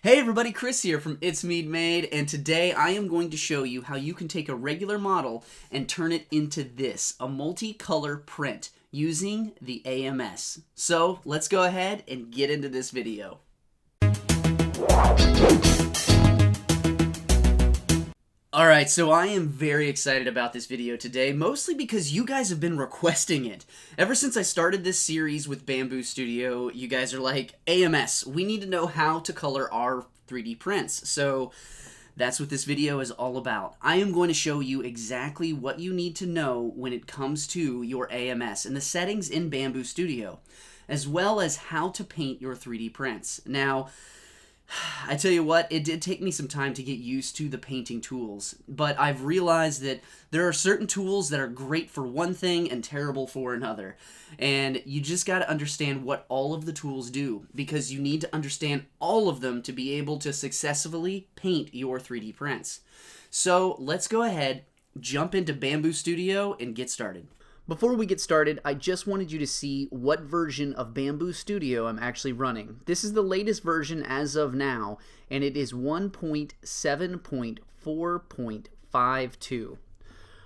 Hey everybody, Chris here from It's Mead Made, and today I am going to show you how you can take a regular model and turn it into this, a multicolor print, using the AMS. So let's go ahead and get into this video. Alright, so I am very excited about this video today, mostly because you guys have been requesting it. Ever since I started this series with Bambu Studio, you guys are like, AMS, we need to know how to color our 3D prints. So that's what this video is all about. I am going to show you exactly what you need to know when it comes to your AMS and the settings in Bambu Studio, as well as how to paint your 3D prints. Now, I tell you what, it did take me some time to get used to the painting tools, but I've realized that there are certain tools that are great for one thing and terrible for another, and you just got to understand what all of the tools do, because you need to understand all of them to be able to successfully paint your 3D prints. So let's go ahead, jump into Bambu Studio, and get started. Before we get started, I just wanted you to see what version of Bambu Studio I'm actually running. This is the latest version as of now, and it is 1.7.4.52.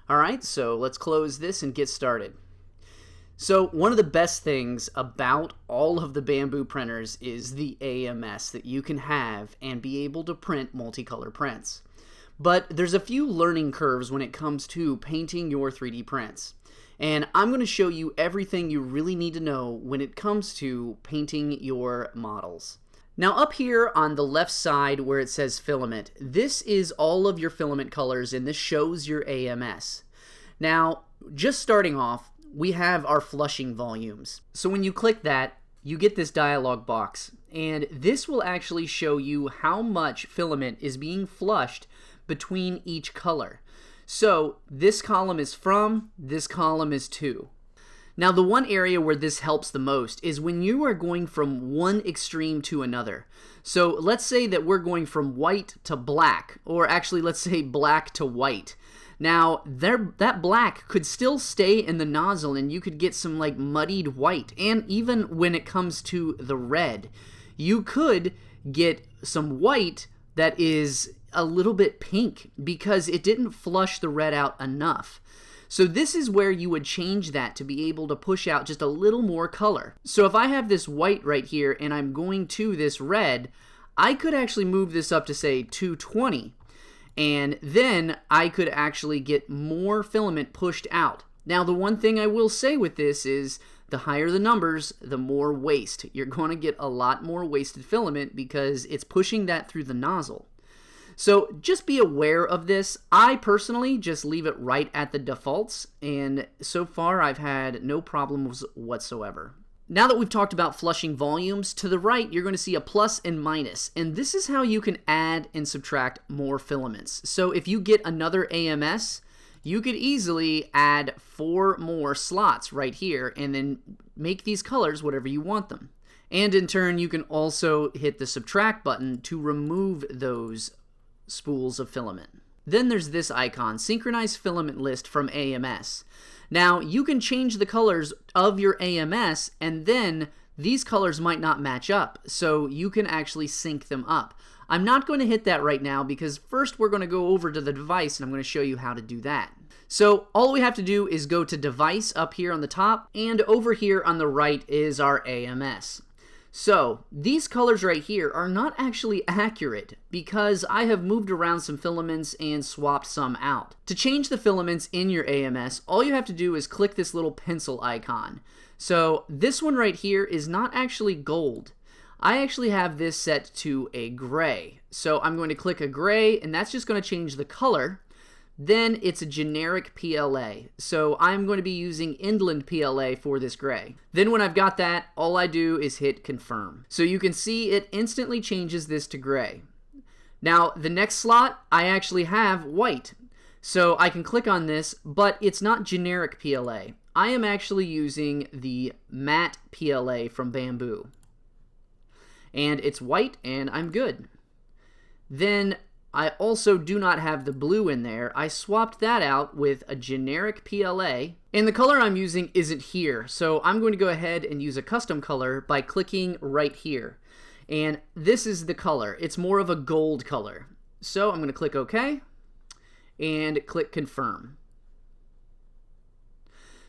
Alright, so let's close this and get started. So one of the best things about all of the Bambu printers is the AMS that you can have and be able to print multicolor prints. But there's a few learning curves when it comes to painting your 3D prints. And I'm going to show you everything you really need to know when it comes to painting your models. Now up here on the left side where it says filament, this is all of your filament colors and this shows your AMS. Now, just starting off, we have our flushing volumes. So when you click that, you get this dialog box, and this will actually show you how much filament is being flushed between each color. So this column is from, this column is to. Now the one area where this helps the most is when you are going from one extreme to another. So let's say that we're going from white to black, or actually let's say black to white. Now that black could still stay in the nozzle and you could get some like muddied white, and even when it comes to the red, you could get some white that is a little bit pink because it didn't flush the red out enough. So this is where you would change that to be able to push out just a little more color. So if I have this white right here and I'm going to this red, I could actually move this up to say 220, and then I could actually get more filament pushed out. Now the one thing I will say with this is the higher the numbers, the more waste. You're going to get a lot more wasted filament because it's pushing that through the nozzle. So just be aware of this. I personally just leave it right at the defaults, and so far I've had no problems whatsoever. Now that we've talked about flushing volumes, to the right you're going to see a plus and minus, and this is how you can add and subtract more filaments. So if you get another AMS, you could easily add 4 more slots right here and then make these colors whatever you want them. And in turn you can also hit the subtract button to remove those spools of filament. Then there's this icon, Synchronize Filament List from AMS. Now you can change the colors of your AMS, and then these colors might not match up, so you can actually sync them up. I'm not going to hit that right now because first we're going to go over to the device and I'm going to show you how to do that. So all we have to do is go to Device up here on the top, and over here on the right is our AMS. So these colors right here are not actually accurate because I have moved around some filaments and swapped some out. To change the filaments in your AMS, all you have to do is click this little pencil icon. So this one right here is not actually gold. I actually have this set to a gray. So I'm going to click a gray, and that's just going to change the color. Then it's a generic PLA. So I'm going to be using Inland PLA for this gray. Then when I've got that, all I do is hit confirm. So you can see it instantly changes this to gray. Now the next slot, I actually have white. So I can click on this, but it's not generic PLA. I am actually using the matte PLA from Bambu. And it's white, and I'm good. Then I also do not have the blue in there. I swapped that out with a generic PLA, and the color I'm using isn't here, so I'm going to go ahead and use a custom color by clicking right here. And this is the color. It's more of a gold color. So I'm going to click OK and click Confirm.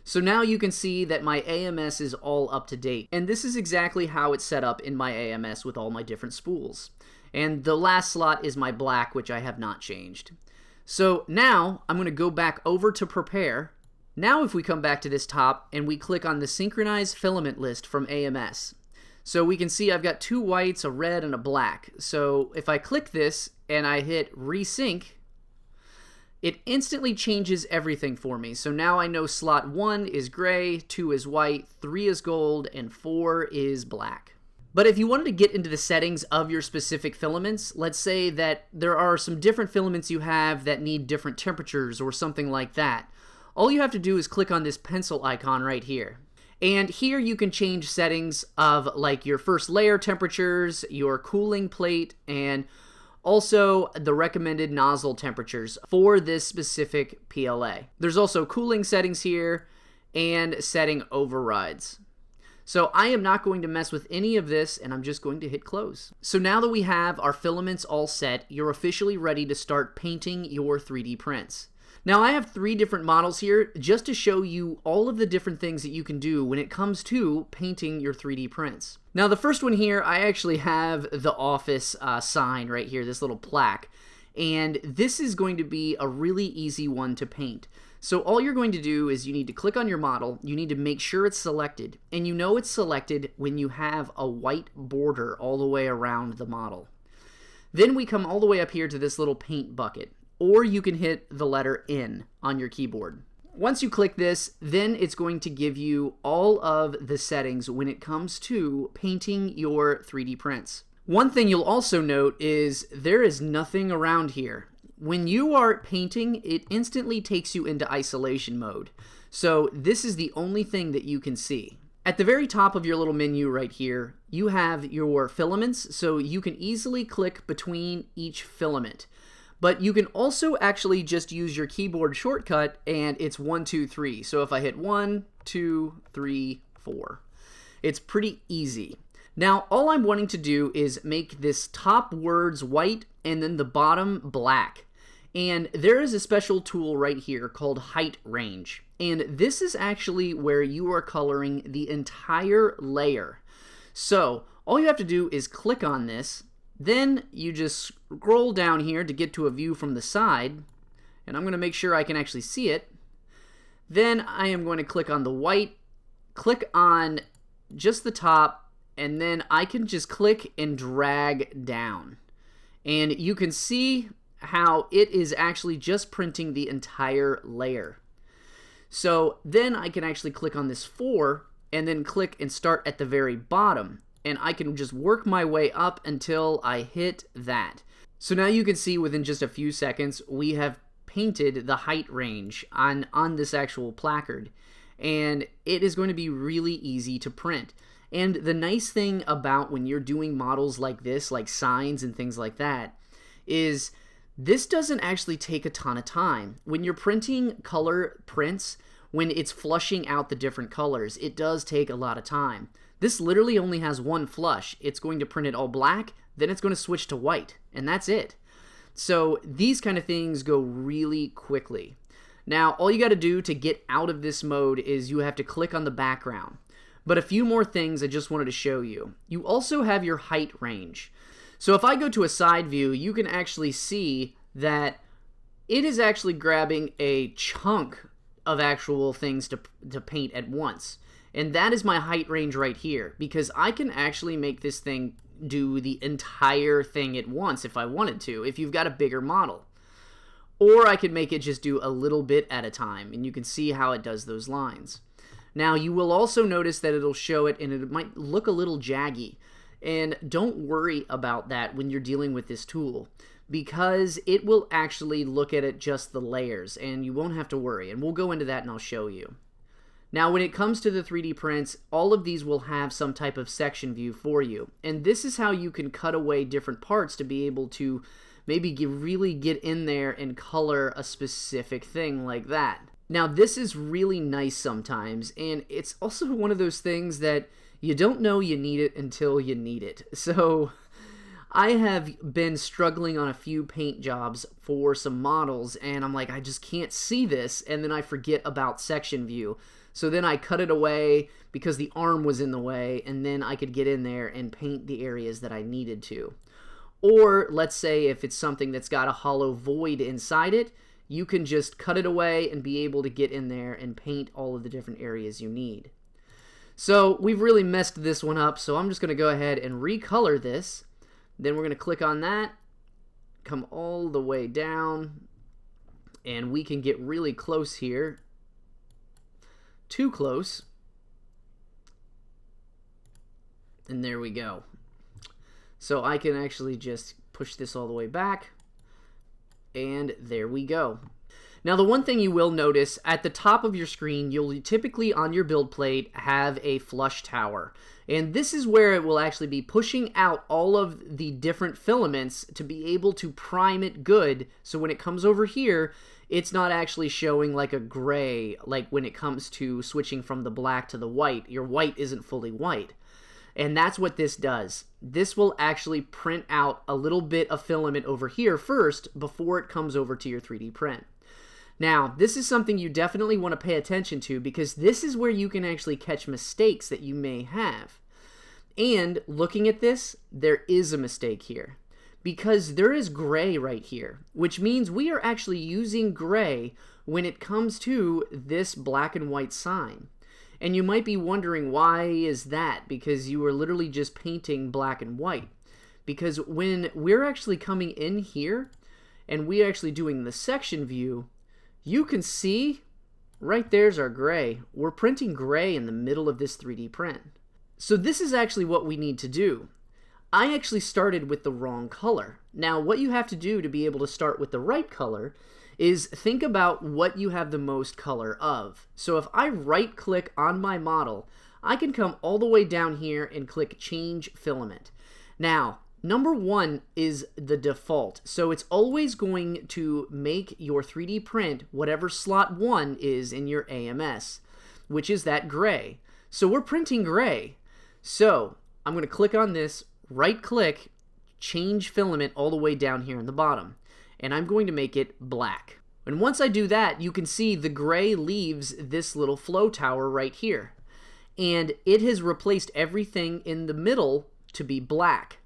So now you can see that my AMS is all up to date. And this is exactly how it's set up in my AMS with all my different spools. And the last slot is my black, which I have not changed. So now I'm going to go back over to Prepare. Now if we come back to this top and we click on the Synchronize Filament list from AMS. So we can see I've got 2 whites, a red, and a black. So if I click this and I hit Resync, it instantly changes everything for me. So now I know slot 1 is gray, 2 is white, 3 is gold, and 4 is black. But if you wanted to get into the settings of your specific filaments, let's say that there are some different filaments you have that need different temperatures or something like that, all you have to do is click on this pencil icon right here. And here you can change settings of like your first layer temperatures, your cooling plate, and also the recommended nozzle temperatures for this specific PLA. There's also cooling settings here and setting overrides. So I am not going to mess with any of this, and I'm just going to hit close. So now that we have our filaments all set, you're officially ready to start painting your 3D prints. Now I have 3 different models here just to show you all of the different things that you can do when it comes to painting your 3D prints. Now the first one here, I actually have the office sign right here, this little plaque. And this is going to be a really easy one to paint. So all you're going to do is you need to click on your model, you need to make sure it's selected, and you know it's selected when you have a white border all the way around the model. Then we come all the way up here to this little paint bucket, or you can hit the letter N on your keyboard. Once you click this, then it's going to give you all of the settings when it comes to painting your 3D prints. One thing you'll also note is there is nothing around here. When you are painting, it instantly takes you into isolation mode. So this is the only thing that you can see. At the very top of your little menu right here, you have your filaments, so you can easily click between each filament. But you can also actually just use your keyboard shortcut, and it's 1, 2, 3. So if I hit 1, 2, 3, 4, it's pretty easy. Now all I'm wanting to do is make this top words white and then the bottom black. And there is a special tool right here called Height Range. And this is actually where you are coloring the entire layer. So all you have to do is click on this. Then you just scroll down here to get to a view from the side. And I'm going to make sure I can actually see it. Then I am going to click on the white, click on just the top, and then I can just click and drag down. And you can see how it is actually just printing the entire layer. So then I can actually click on this 4 and then click and start at the very bottom. And I can just work my way up until I hit that. So now you can see within just a few seconds we have painted the height range on this actual placard. And it is going to be really easy to print. And the nice thing about when you're doing models like this, like signs and things like that, is this doesn't actually take a ton of time. When you're printing color prints, when it's flushing out the different colors, it does take a lot of time. This literally only has one flush. It's going to print it all black, then it's going to switch to white, and that's it. So these kind of things go really quickly. Now, all you got to do to get out of this mode is you have to click on the background. But a few more things I just wanted to show you. You also have your height range. So if I go to a side view, you can actually see that it is actually grabbing a chunk of actual things to paint at once. And that is my height range right here, because I can actually make this thing do the entire thing at once if I wanted to, if you've got a bigger model. Or I could make it just do a little bit at a time, and you can see how it does those lines. Now you will also notice that it'll show it and it might look a little jaggy. And don't worry about that when you're dealing with this tool, because it will actually look at just the layers and you won't have to worry. And we'll go into that and I'll show you. Now when it comes to the 3D prints, all of these will have some type of section view for you. And this is how you can cut away different parts to be able to maybe really get in there and color a specific thing like that. Now this is really nice sometimes, and it's also one of those things that You don't know you need it until you need it. So I have been struggling on a few paint jobs for some models, and I'm like, I just can't see this, and then I forget about section view. So then I cut it away because the arm was in the way, and then I could get in there and paint the areas that I needed to. Or let's say if it's something that's got a hollow void inside it, you can just cut it away and be able to get in there and paint all of the different areas you need. So we've really messed this one up, so I'm just going to go ahead and recolor this. Then we're going to click on that, come all the way down, and we can get really close here. Too close. And there we go. So I can actually just push this all the way back, and there we go. Now the one thing you will notice, at the top of your screen, you'll typically on your build plate have a flush tower. And this is where it will actually be pushing out all of the different filaments to be able to prime it good, so when it comes over here, it's not actually showing like a gray, like when it comes to switching from the black to the white. Your white isn't fully white. And that's what this does. This will actually print out a little bit of filament over here first before it comes over to your 3D print. Now, this is something you definitely want to pay attention to, because this is where you can actually catch mistakes that you may have. And looking at this, there is a mistake here, because there is gray right here, which means we are actually using gray when it comes to this black and white sign. And you might be wondering, why is that? Because you are literally just painting black and white. Because when we're actually coming in here and we're actually doing the section view, you can see right there's our gray. We're printing gray in the middle of this 3D print. So this is actually what we need to do. I actually started with the wrong color. Now, what you have to do to be able to start with the right color is think about what you have the most color of. So if I right click on my model, I can come all the way down here and click Change Filament. Now, number 1 is the default. So it's always going to make your 3D print whatever slot 1 is in your AMS, which is that gray. So we're printing gray. So I'm going to click on this, right click, change filament all the way down here in the bottom, and I'm going to make it black. And once I do that, you can see the gray leaves this little flow tower right here, and it has replaced everything in the middle to be black.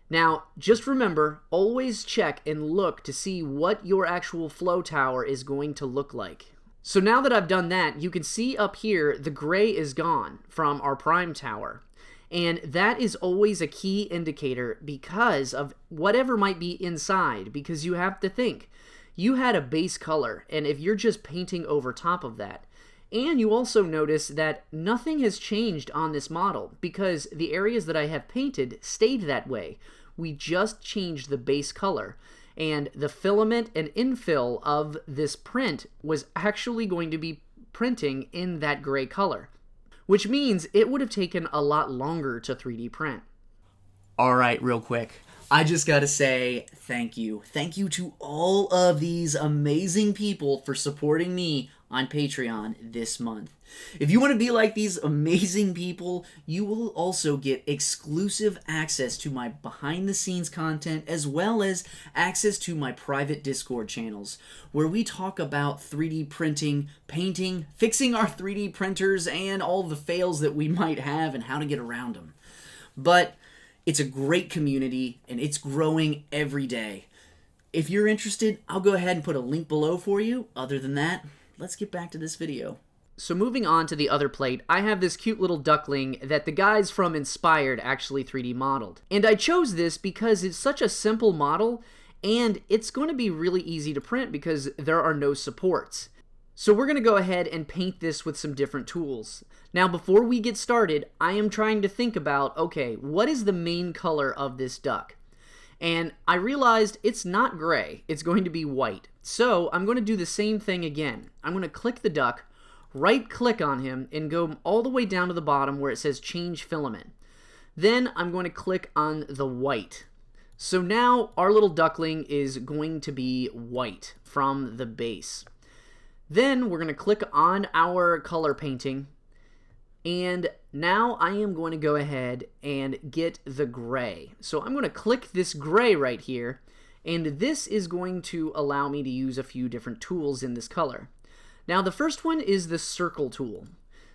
Now, just remember, always check and look to see what your actual flow tower is going to look like. So now that I've done that, you can see up here the gray is gone from our prime tower. And that is always a key indicator because of whatever might be inside, because you have to think, you had a base color, and if you're just painting over top of that, and you also notice that nothing has changed on this model because the areas that I have painted stayed that way. We just changed the base color, and the filament and infill of this print was actually going to be printing in that gray color, which means it would have taken a lot longer to 3D print. Alright, real quick. I just gotta say thank you. Thank you to all of these amazing people for supporting me on Patreon this month. If you want to be like these amazing people, you will also get exclusive access to my behind-the-scenes content, as well as access to my private Discord channels, where we talk about 3D printing, painting, fixing our 3D printers, and all the fails that we might have and how to get around them. But it's a great community, and it's growing every day. If you're interested, I'll go ahead and put a link below for you. Other than that, let's get back to this video. So moving on to the other plate, I have this cute little duckling that the guys from Inspired actually 3D modeled. And I chose this because it's such a simple model, and it's going to be really easy to print because there are no supports. So we're going to go ahead and paint this with some different tools. Now before we get started, I am trying to think about, okay, what is the main color of this duck? And I realized it's not gray, it's going to be white. So I'm going to do the same thing again. I'm going to click the duck, right click on him, and go all the way down to the bottom where it says change filament. Then I'm going to click on the white. So now our little duckling is going to be white from the base. Then we're going to click on our color painting, And now I am going to go ahead and get the gray. So I'm going to click this gray right here, and this is going to allow me to use a few different tools in this color. Now the first one is the circle tool.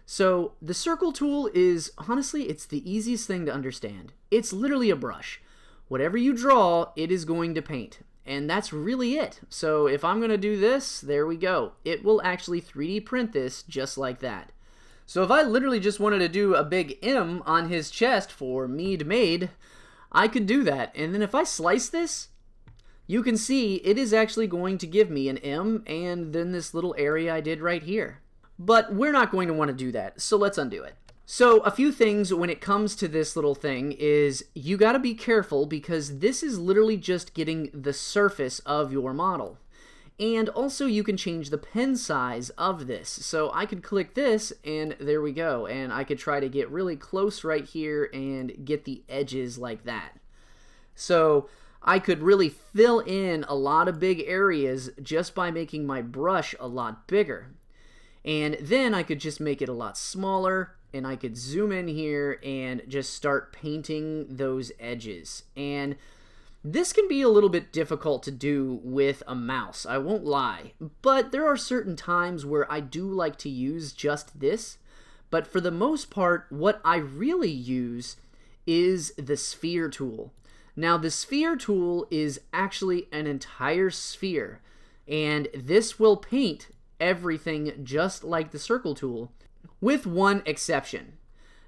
So the circle tool is, honestly, it's the easiest thing to understand. It's literally a brush. Whatever you draw, it is going to paint. And that's really it. So if I'm going to do this, there we go. It will actually 3D print this just like that. So if I literally just wanted to do a big M on his chest for Mead Made, I could do that. And then if I slice this, you can see it is actually going to give me an M and then this little area I did right here. But we're not going to want to do that, so let's undo it. So a few things when it comes to this little thing is you got to be careful because this is literally just getting the surface of your model. And also you can change the pen size of this. So I could click this and there we go. And I could try to get really close right here and get the edges like that. So I could really fill in a lot of big areas just by making my brush a lot bigger. And then I could just make it a lot smaller, and I could zoom in here and just start painting those edges. And this can be a little bit difficult to do with a mouse, I won't lie. But there are certain times where I do like to use just this. But for the most part, what I really use is the sphere tool. Now the sphere tool is actually an entire sphere, and this will paint everything just like the circle tool, with one exception.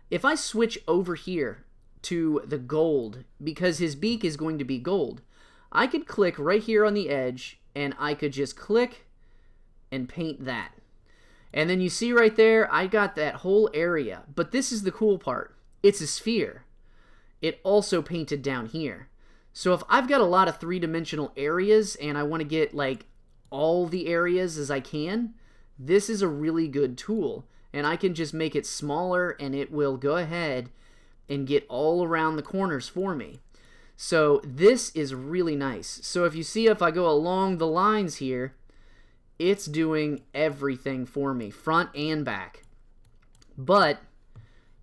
If I switch over here to the gold, because his beak is going to be gold, I could click right here on the edge and I could just click and paint that. And then you see right there, I got that whole area. But this is the cool part. It's a sphere. It also painted down here. So if I've got a lot of three-dimensional areas and I want to get like all the areas as I can, this is a really good tool. And I can just make it smaller and it will go ahead and get all around the corners for me. So this is really nice. So if you see, if I go along the lines here, it's doing everything for me, front and back. But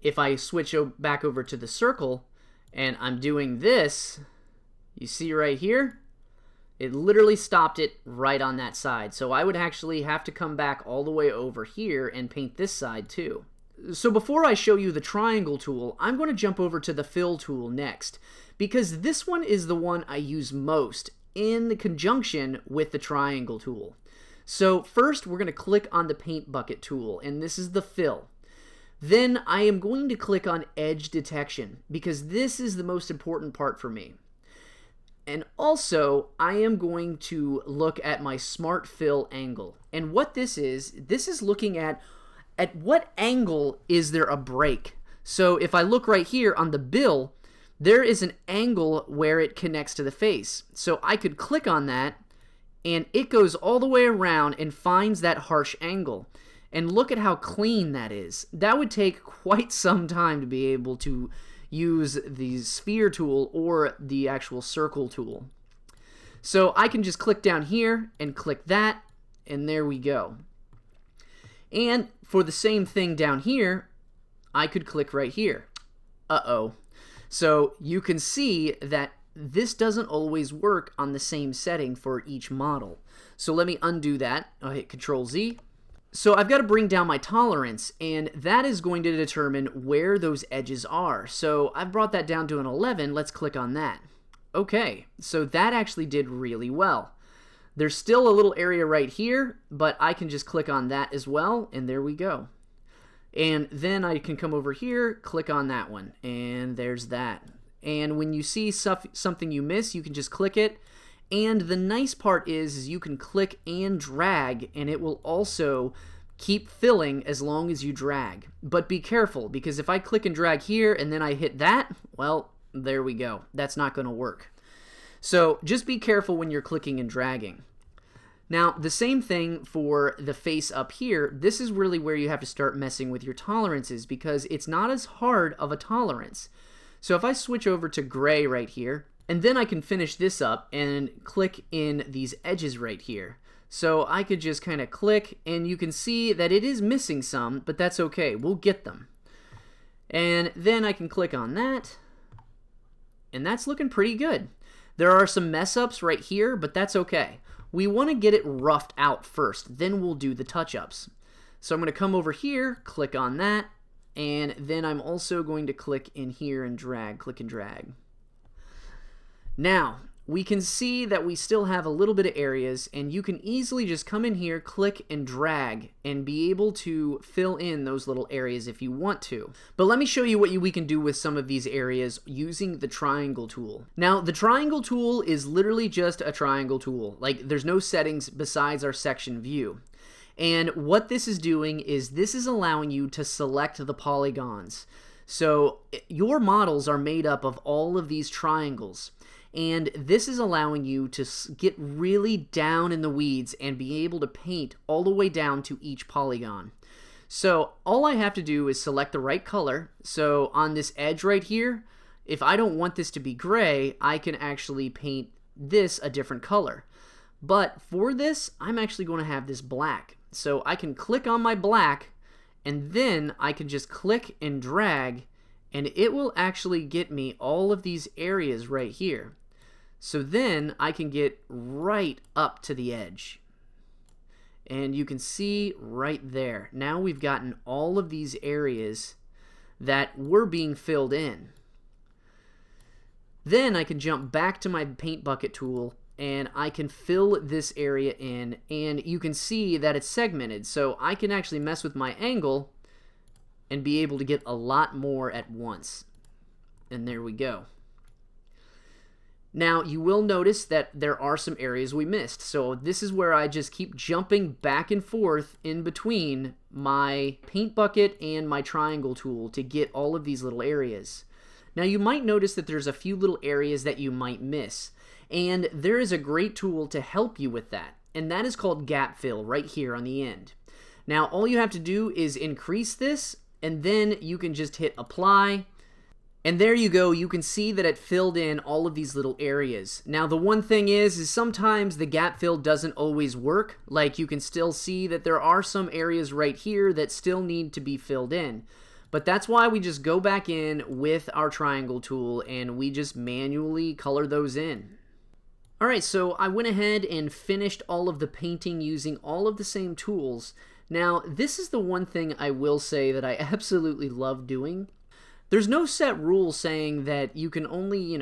if I switch back over to the circle and I'm doing this, you see right here, it literally stopped it right on that side. So I would actually have to come back all the way over here and paint this side too. So before I show you the triangle tool, I'm going to jump over to the fill tool next, because this one is the one I use most in conjunction with the triangle tool. So first we're going to click on the paint bucket tool, and this is the fill. Then I am going to click on edge detection, because this is the most important part for me. And also, I am going to look at my smart fill angle. And what this is looking at what angle is there a break. So if I look right here on the bill, there is an angle where it connects to the face. So I could click on that, and it goes all the way around and finds that harsh angle. And look at how clean that is. That would take quite some time to be able to use the sphere tool or the actual circle tool. So I can just click down here and click that, and there we go. And for the same thing down here, I could click right here. Uh-oh. So you can see that this doesn't always work on the same setting for each model. So let me undo that. I'll hit Control-Z. So I've got to bring down my tolerance, and that is going to determine where those edges are. So I've brought that down to an 11. Let's click on that. Okay, so that actually did really well. There's still a little area right here, but I can just click on that as well, and there we go. And then I can come over here, click on that one, and there's that. And when you see something you miss, you can just click it. And the nice part is you can click and drag, and it will also keep filling as long as you drag. But be careful, because if I click and drag here and then I hit that, well, there we go. That's not going to work. So just be careful when you're clicking and dragging. Now, the same thing for the face up here. This is really where you have to start messing with your tolerances, because it's not as hard of a tolerance. So if I switch over to gray right here, and then I can finish this up and click in these edges right here. So I could just kind of click, and you can see that it is missing some, but that's okay. We'll get them. And then I can click on that, and that's looking pretty good. There are some mess ups right here, but that's okay. We want to get it roughed out first, then we'll do the touch-ups. So I'm going to come over here, click on that, and then I'm also going to click in here and drag, click and drag. Now, we can see that we still have a little bit of areas, and you can easily just come in here, click and drag, and be able to fill in those little areas if you want to. But let me show you what we can do with some of these areas using the triangle tool. Now, the triangle tool is literally just a triangle tool. Like, there's no settings besides our section view. And what this is doing is this is allowing you to select the polygons. So your models are made up of all of these triangles. And this is allowing you to get really down in the weeds and be able to paint all the way down to each polygon. So all I have to do is select the right color. So on this edge right here, if I don't want this to be gray, I can actually paint this a different color. But for this, I'm actually going to have this black. So I can click on my black, and then I can just click and drag, and it will actually get me all of these areas right here. So then I can get right up to the edge. And you can see right there. Now we've gotten all of these areas that were being filled in. Then I can jump back to my paint bucket tool and I can fill this area in, and you can see that it's segmented. So I can actually mess with my angle and be able to get a lot more at once. And there we go. Now, you will notice that there are some areas we missed. So this is where I just keep jumping back and forth in between my paint bucket and my triangle tool to get all of these little areas. Now, you might notice that there's a few little areas that you might miss. And there is a great tool to help you with that. And that is called Gap Fill right here on the end. Now, all you have to do is increase this, and then you can just hit Apply. And there you go, you can see that it filled in all of these little areas. Now the one thing is sometimes the gap fill doesn't always work. Like you can still see that there are some areas right here that still need to be filled in. But that's why we just go back in with our triangle tool and we just manually color those in. Alright, so I went ahead and finished all of the painting using all of the same tools. Now this is the one thing I will say that I absolutely love doing. There's no set rule saying that you can only,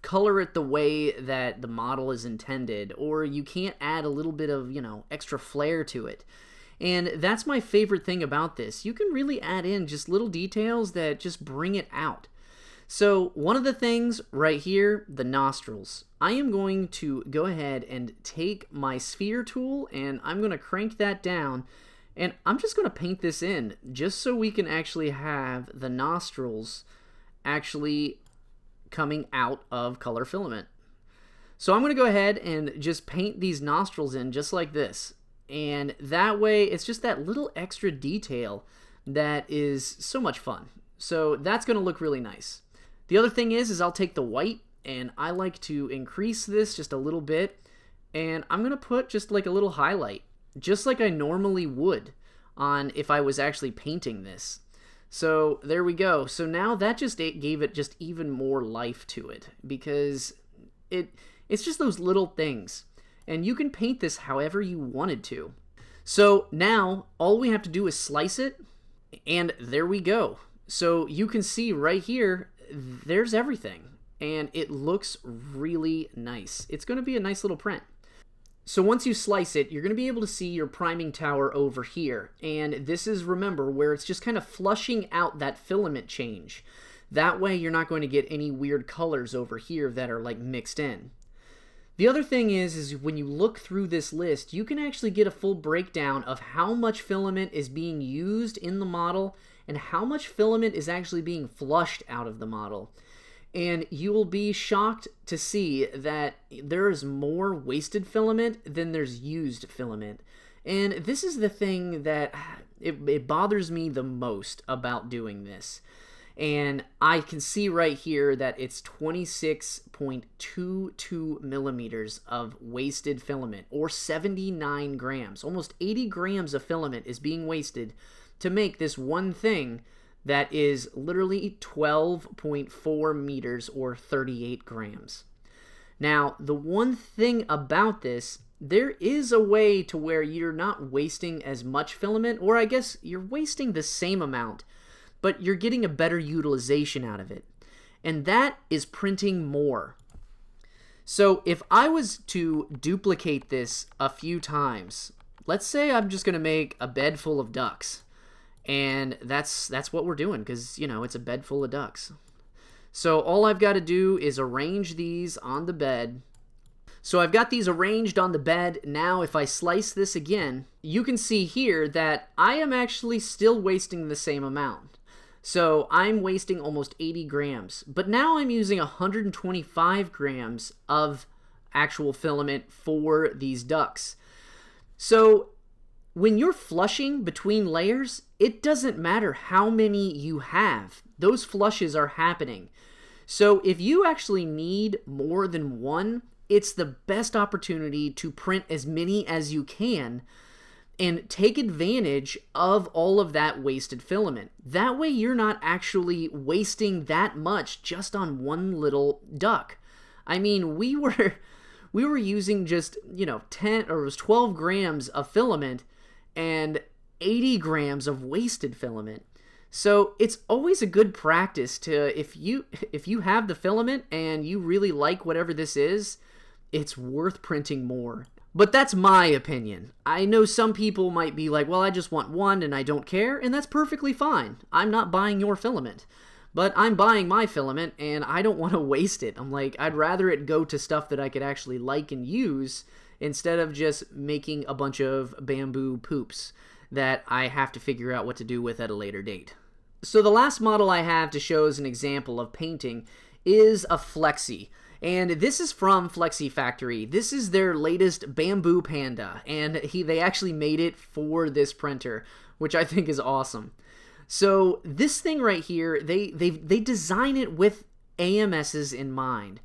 color it the way that the model is intended, or you can't add a little bit of, extra flair to it. And that's my favorite thing about this. You can really add in just little details that just bring it out. So one of the things right here, the nostrils. I am going to go ahead and take my sphere tool and I'm going to crank that down. And I'm just going to paint this in just so we can actually have the nostrils actually coming out of color filament. So I'm going to go ahead and just paint these nostrils in just like this. And that way it's just that little extra detail that is so much fun. So that's going to look really nice. The other thing is I'll take the white and I like to increase this just a little bit. And I'm going to put just like a little highlight, just like I normally would on if I was actually painting this. So there we go. So now that just gave it just even more life to it because it's just those little things. And you can paint this however you wanted to. So now all we have to do is slice it and there we go. So you can see right here, there's everything and it looks really nice. It's going to be a nice little print. So once you slice it, you're going to be able to see your priming tower over here. And this is, remember, where it's just kind of flushing out that filament change. That way you're not going to get any weird colors over here that are like mixed in. The other thing is when you look through this list, you can actually get a full breakdown of how much filament is being used in the model and how much filament is actually being flushed out of the model. And you will be shocked to see that there is more wasted filament than there's used filament. And this is the thing that it bothers me the most about doing this. And I can see right here that it's 26.22 millimeters of wasted filament, or 79 grams. Almost 80 grams of filament is being wasted to make this one thing that is literally 12.4 meters or 38 grams. Now, the one thing about this, there is a way to where you're not wasting as much filament, or I guess you're wasting the same amount, but you're getting a better utilization out of it. And that is printing more. So if I was to duplicate this a few times, let's say I'm just going to make a bed full of ducks. And that's what we're doing, because, you know, it's a bed full of ducks. So all I've got to do is arrange these on the bed. So I've got these arranged on the bed. Now if I slice this again, you can see here that I am actually still wasting the same amount. So I'm wasting almost 80 grams. But now I'm using 125 grams of actual filament for these ducks. So when you're flushing between layers, it doesn't matter how many you have. Those flushes are happening. So if you actually need more than one, it's the best opportunity to print as many as you can and take advantage of all of that wasted filament. That way you're not actually wasting that much just on one little duck. I mean, we were using just, 10 or it was 12 grams of filament and 80 grams of wasted filament. So it's always a good practice to, if you have the filament and you really like whatever this is, it's worth printing more. But that's my opinion. I know some people might be like, well, I just want one and I don't care, and that's perfectly fine. I'm not buying your filament. But I'm buying my filament and I don't want to waste it. I'm like, I'd rather it go to stuff that I could actually like and use instead of just making a bunch of bamboo poops that I have to figure out what to do with at a later date. So the last model I have to show as an example of painting is a Flexi. And this is from Flexi Factory. This is their latest Bambu Panda, and they actually made it for this printer, which I think is awesome. So this thing right here, they design it with AMSs in mind.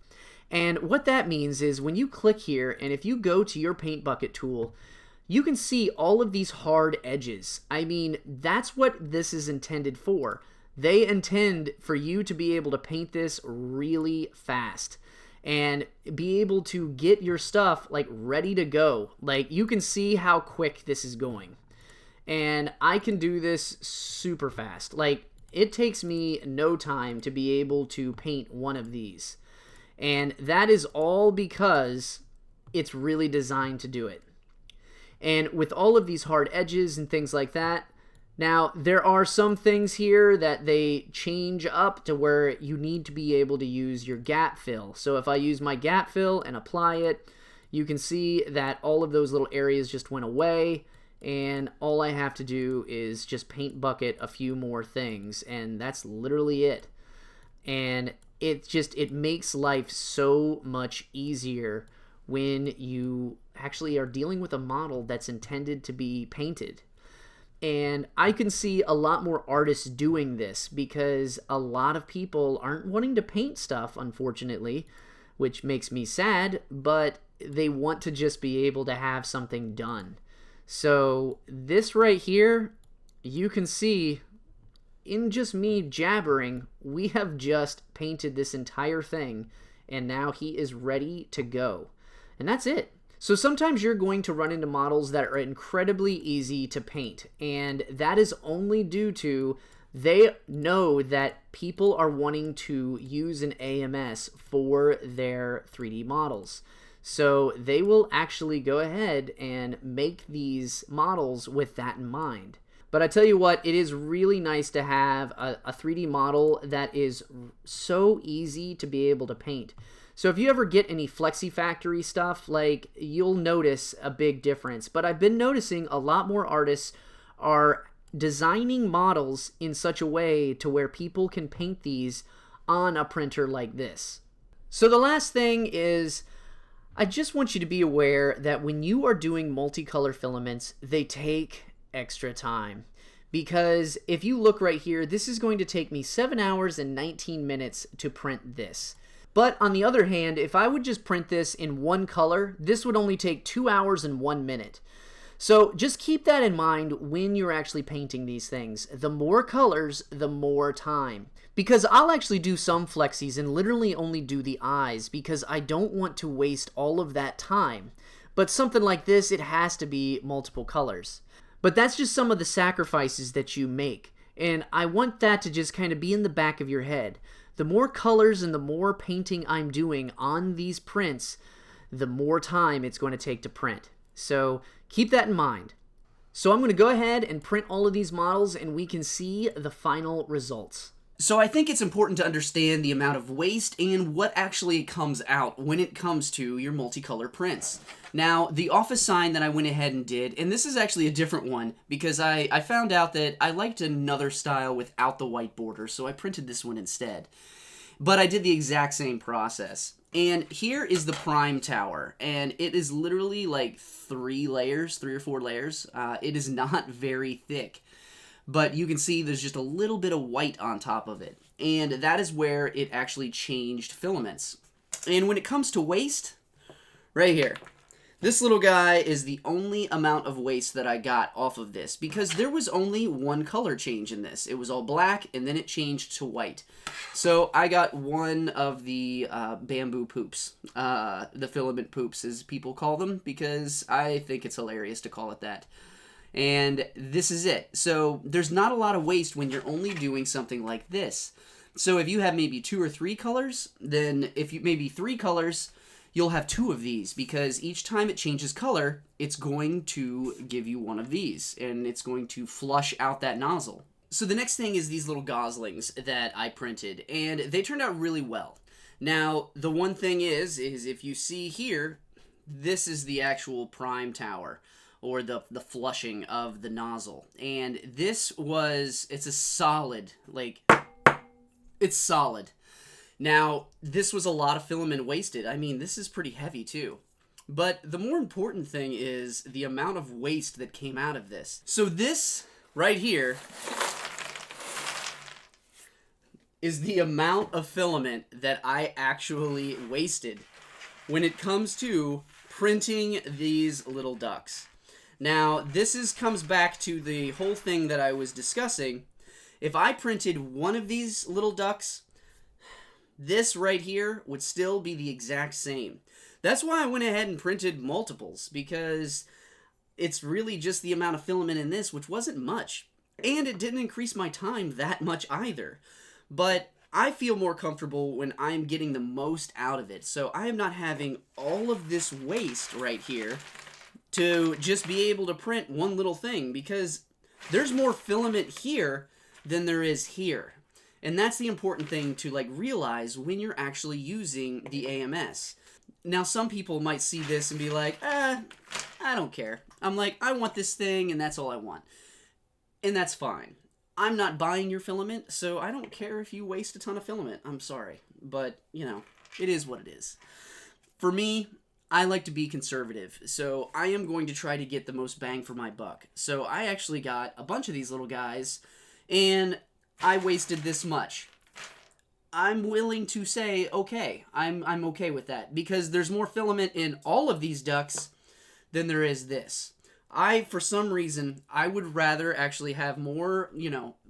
And what that means is when you click here, and if you go to your paint bucket tool, you can see all of these hard edges. I mean, that's what this is intended for. They intend for you to be able to paint this really fast and be able to get your stuff like ready to go. Like, you can see how quick this is going. And I can do this super fast. Like, it takes me no time to be able to paint one of these. And that is all because it's really designed to do it. And with all of these hard edges and things like that, now there are some things here that they change up to where you need to be able to use your gap fill. So if I use my gap fill and apply it, you can see that all of those little areas just went away, and all I have to do is just paint bucket a few more things, and that's literally it. And it makes life so much easier when you actually are dealing with a model that's intended to be painted. And I can see a lot more artists doing this because a lot of people aren't wanting to paint stuff, unfortunately, which makes me sad, but they want to just be able to have something done. So this right here, you can see in just me jabbering, we have just painted this entire thing, and now he is ready to go. And that's it. So sometimes you're going to run into models that are incredibly easy to paint, and that is only due to they know that people are wanting to use an AMS for their 3D models. So they will actually go ahead and make these models with that in mind. But I tell you what, it is really nice to have a 3D model that is so easy to be able to paint. So if you ever get any Flexi Factory stuff, like, you'll notice a big difference. But I've been noticing a lot more artists are designing models in such a way to where people can paint these on a printer like this. So the last thing is, I just want you to be aware that when you are doing multicolor filaments, they take extra time. Because if you look right here, this is going to take me 7 hours and 19 minutes to print this. But on the other hand, if I would just print this in one color, this would only take 2 hours and 1 minute. So just keep that in mind when you're actually painting these things. The more colors, the more time. Because I'll actually do some flexies and literally only do the eyes because I don't want to waste all of that time. But something like this, it has to be multiple colors. But that's just some of the sacrifices that you make. And I want that to just kind of be in the back of your head. The more colors and the more painting I'm doing on these prints, the more time it's going to take to print. So keep that in mind. So I'm going to go ahead and print all of these models and we can see the final results. So I think it's important to understand the amount of waste and what actually comes out when it comes to your multicolor prints. Now, the office sign that I went ahead and did, and this is actually a different one because I found out that I liked another style without the white border, so I printed this one instead. But I did the exact same process. And here is the prime tower, and it is literally like 3 or 4 layers. It is not very thick. But you can see there's just a little bit of white on top of it. And that is where it actually changed filaments. And when it comes to waste, right here, this little guy is the only amount of waste that I got off of this because there was only one color change in this. It was all black and then it changed to white. So I got one of the bamboo poops, the filament poops as people call them, because I think it's hilarious to call it that. And this is it. So there's not a lot of waste when you're only doing something like this. So if you have maybe 2 or 3 colors, then if you maybe 3 colors, you'll have 2 of these because each time it changes color, it's going to give you one of these and it's going to flush out that nozzle. So the next thing is these little goslings that I printed, and they turned out really well. Now, the one thing is if you see here, this is the actual prime tower, or the flushing of the nozzle. And this was, it's a solid, like, it's solid. Now, this was a lot of filament wasted. I mean, this is pretty heavy too. But the more important thing is the amount of waste that came out of this. So this right here is the amount of filament that I actually wasted when it comes to printing these little ducks. Now, this comes back to the whole thing that I was discussing. If I printed one of these little ducks, this right here would still be the exact same. That's why I went ahead and printed multiples, because it's really just the amount of filament in this, which wasn't much. And it didn't increase my time that much either. But I feel more comfortable when I'm getting the most out of it. So I am not having all of this waste right here to just be able to print one little thing, because there's more filament here than there is here. And that's the important thing to realize when you're actually using the AMS. Now, some people might see this and be like, I don't care. I'm like, I want this thing and that's all I want. And that's fine. I'm not buying your filament, so I don't care if you waste a ton of filament. I'm sorry. But, it is what it is. For me, I like to be conservative, so I am going to try to get the most bang for my buck. So I actually got a bunch of these little guys, and I wasted this much. I'm willing to say, okay, I'm okay with that, because there's more filament in all of these ducks than there is this. For some reason, I would rather actually have more,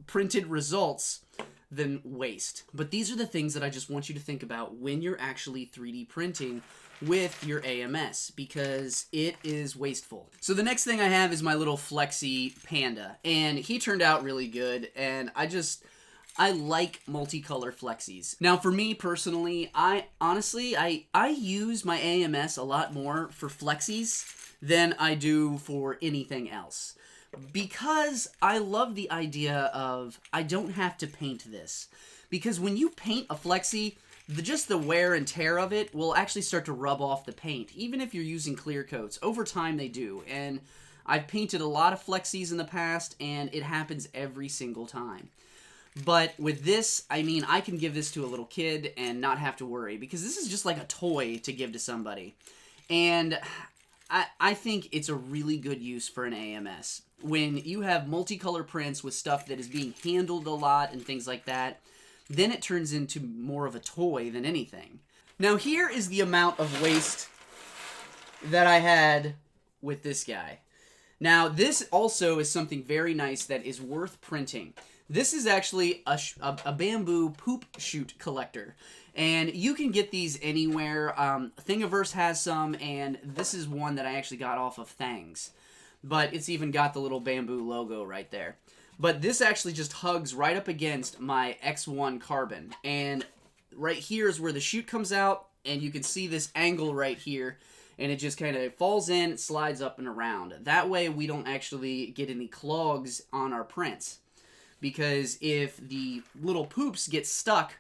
printed results than waste. But these are the things that I just want you to think about when you're actually 3D printing with your AMS, because it is wasteful. So the next thing I have is my little flexi panda, and he turned out really good, and I like multicolor flexies. Now, for me personally, I use my AMS a lot more for flexies than I do for anything else, because I love the idea of I don't have to paint this. Because when you paint a flexi, just the wear and tear of it will actually start to rub off the paint, even if you're using clear coats. Over time, they do, and I've painted a lot of flexis in the past, and it happens every single time. But with this, I mean, I can give this to a little kid and not have to worry, because this is just like a toy to give to somebody. And I think it's a really good use for an AMS. When you have multicolor prints with stuff that is being handled a lot and things like that, then it turns into more of a toy than anything. Now, here is the amount of waste that I had with this guy. Now, this also is something very nice that is worth printing. This is actually a bamboo poop chute collector. And you can get these anywhere. Thingiverse has some, and this is one that I actually got off of Thangs. But it's even got the little bamboo logo right there. But this actually just hugs right up against my X1 carbon. And right here is where the chute comes out, and you can see this angle right here. And it just kind of falls in, slides up and around. That way we don't actually get any clogs on our prints. Because if the little poops get stuck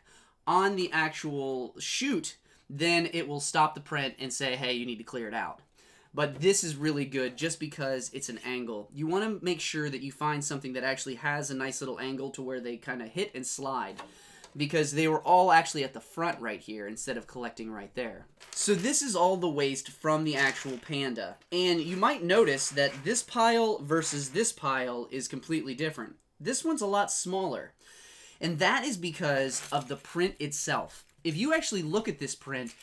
on the actual chute, then it will stop the print and say, hey, you need to clear it out. But this is really good just because it's an angle. You want to make sure that you find something that actually has a nice little angle to where they kind of hit and slide. Because they were all actually at the front right here instead of collecting right there. So this is all the waste from the actual Panda. And you might notice that this pile versus this pile is completely different. This one's a lot smaller. And that is because of the print itself. If you actually look at this print,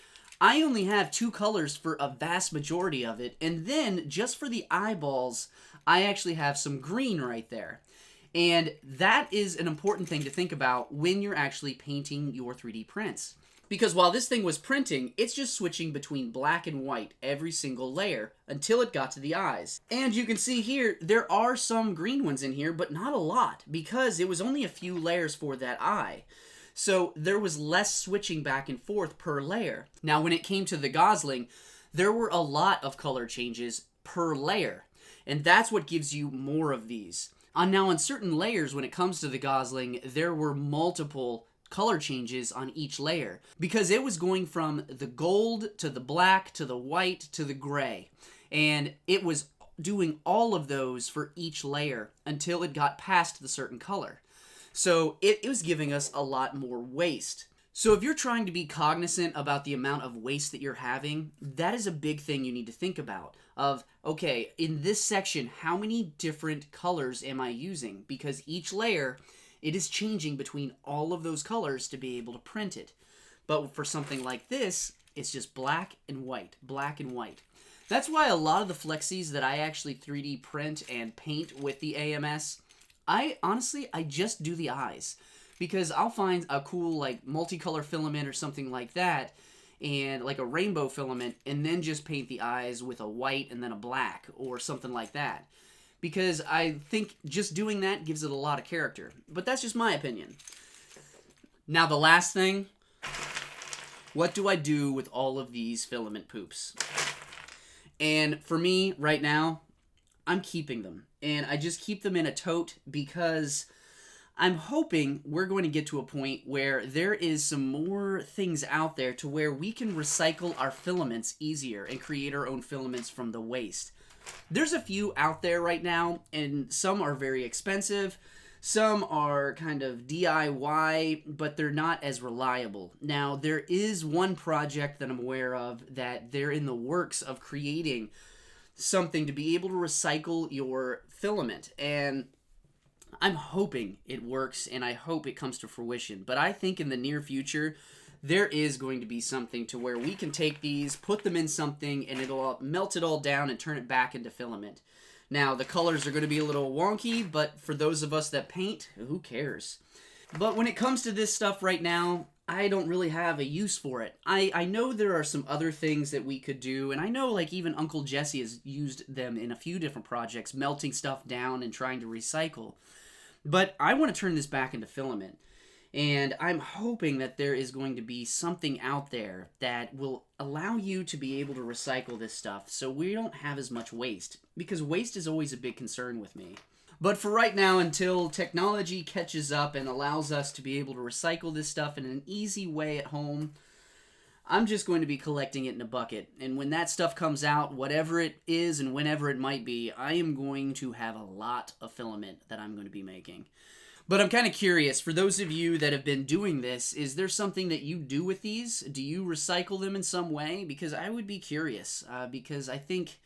I only have 2 colors for a vast majority of it. And then, just for the eyeballs, I actually have some green right there. And that is an important thing to think about when you're actually painting your 3D prints. Because while this thing was printing, it's just switching between black and white every single layer until it got to the eyes. And you can see here, there are some green ones in here, but not a lot, because it was only a few layers for that eye. So there was less switching back and forth per layer. Now when it came to the gosling, there were a lot of color changes per layer. And that's what gives you more of these. Now on certain layers, when it comes to the gosling, there were multiple color changes on each layer because it was going from the gold to the black to the white to the gray, and it was doing all of those for each layer until it got past the certain color. So it was giving us a lot more waste. So if you're trying to be cognizant about the amount of waste that you're having, that is a big thing you need to think about. Of, okay, in this section, how many different colors am I using? Because each layer, it is changing between all of those colors to be able to print it. But for something like this, it's just black and white, black and white. That's why a lot of the flexies that I actually 3D print and paint with the AMS, I just do the eyes. Because I'll find a cool like multicolor filament or something like that, and like a rainbow filament, and then just paint the eyes with a white and then a black or something like that. Because I think just doing that gives it a lot of character. But that's just my opinion. Now the last thing, what do I do with all of these filament poops? And for me, right now, I'm keeping them. And I just keep them in a tote because I'm hoping we're going to get to a point where there is some more things out there to where we can recycle our filaments easier and create our own filaments from the waste. There's a few out there right now, and some are very expensive. Some are kind of DIY, but they're not as reliable. Now, there is one project that I'm aware of that they're in the works of creating something to be able to recycle your filament, and I'm hoping it works, and I hope it comes to fruition. But I think in the near future, there is going to be something to where we can take these, put them in something, and it'll melt it all down and turn it back into filament. Now, the colors are going to be a little wonky, but for those of us that paint, who cares? But when it comes to this stuff right now, I don't really have a use for it. I know there are some other things that we could do, and I know like even Uncle Jesse has used them in a few different projects, melting stuff down and trying to recycle. But I want to turn this back into filament. And I'm hoping that there is going to be something out there that will allow you to be able to recycle this stuff so we don't have as much waste. Because waste is always a big concern with me. But for right now, until technology catches up and allows us to be able to recycle this stuff in an easy way at home, I'm just going to be collecting it in a bucket. And when that stuff comes out, whatever it is and whenever it might be, I am going to have a lot of filament that I'm going to be making. But I'm kind of curious, for those of you that have been doing this, is there something that you do with these? Do you recycle them in some way? Because I would be curious, because I think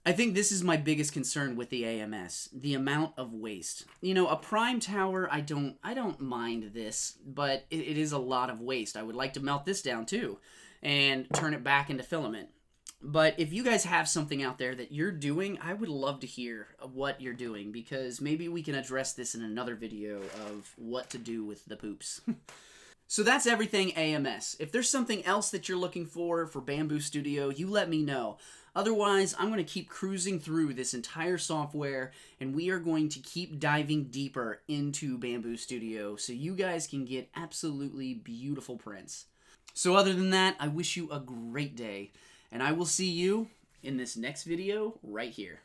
this is my biggest concern with the AMS, the amount of waste. You know, a prime tower, I don't mind this, but it is a lot of waste. I would like to melt this down too and turn it back into filament. But if you guys have something out there that you're doing, I would love to hear what you're doing, because maybe we can address this in another video of what to do with the poops. So that's everything AMS. If there's something else that you're looking for Bambu Studio, you let me know. Otherwise, I'm going to keep cruising through this entire software, and we are going to keep diving deeper into Bambu Studio so you guys can get absolutely beautiful prints. So other than that, I wish you a great day, and I will see you in this next video right here.